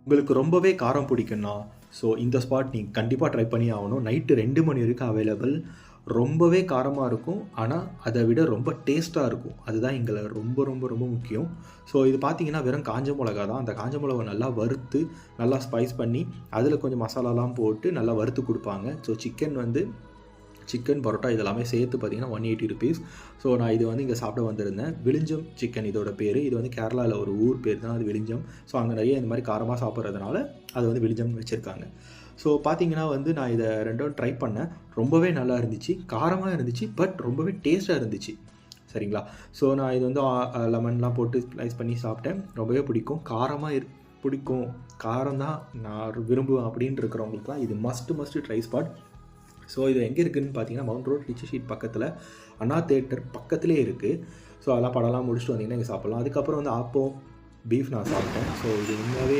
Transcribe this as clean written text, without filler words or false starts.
உங்களுக்கு ரொம்பவே காரம் பிடிக்கும்னா, ஸோ இந்த ஸ்பாட் நீங்க கண்டிப்பா ட்ரை பண்ணி ஆகணும். நைட்டு 2 மணி வரைக்கும் அவைலபிள். ரொம்பவே காரமா இருக்கும். ஆனா, அத விட ரொம்ப டேஸ்ட்டா இருக்கும். அதுதான் இங்க ரொம்ப, ரொம்ப, ரொம்ப முக்கியம். ஸோ இது பார்த்தீங்கன்னா, வெறும் காஞ்ச மொளகா தான். அந்த காஞ்ச மொளகா நல்லா வறுத்து, நல்லா ஸ்பைஸ் பண்ணி, அதில கொஞ்சம் மசாலாலாம் போட்டு நல்லா வறுத்து குடுப்பாங்க. ஸோ சிக்கன், பரோட்டா இதெல்லாமே சேர்த்து பார்த்தீங்கன்னா ₹180. ஸோ நான் இது வந்து இங்கே சாப்பிட வந்திருந்தேன். விழிஞ்சம் சிக்கன் இதோட பேரு. இது வந்து கேரளால ஒரு ஊர் பேர் தான் அது விழிஞ்சம். ஸோ அங்கே நிறைய இந்த மாதிரி காரமா சாப்பிட்றதுனால அது வந்து விழிஞ்சம்னு வச்சிருக்காங்க. ஸோ பார்த்தீங்கன்னா வந்து நான் இத 2ம் ட்ரை பண்ணேன். ரொம்பவே நல்லா இருந்துச்சு. காரமா இருந்துச்சு. பட் ரொம்பவே டேஸ்ட்டா இருந்துச்சு. சரிங்களா? ஸோ நான் இது வந்து லெமன்லாம் போட்டு ஸ்லைஸ் பண்ணி சாப்பிட்டேன். ரொம்பவே பிடிக்கும். பிடிக்கும். காரம் தான் நான் விரும்புவேன் அப்படின்னு இருக்கிறவங்களுக்குலாம் இது மஸ்ட் ட்ரை ஸ்பாட். ஸோ இது எங்கே இருக்குதுன்னு பார்த்தீங்கன்னா, மவுண்ட் ரோட் ரிச்சி ஸ்ட்ரீட் பக்கத்தில் அண்ணா தியேட்டர் பக்கத்திலே இருக்குது. ஸோ அதெல்லாம் படம்லாம் முடிச்சுட்டு வந்தீங்கன்னா இங்கே சாப்பிட்லாம். அதுக்கப்புறம் வந்து ஆப்பம், பீஃப் நான் சாப்பிட்டேன். ஸோ இது உண்மையாகவே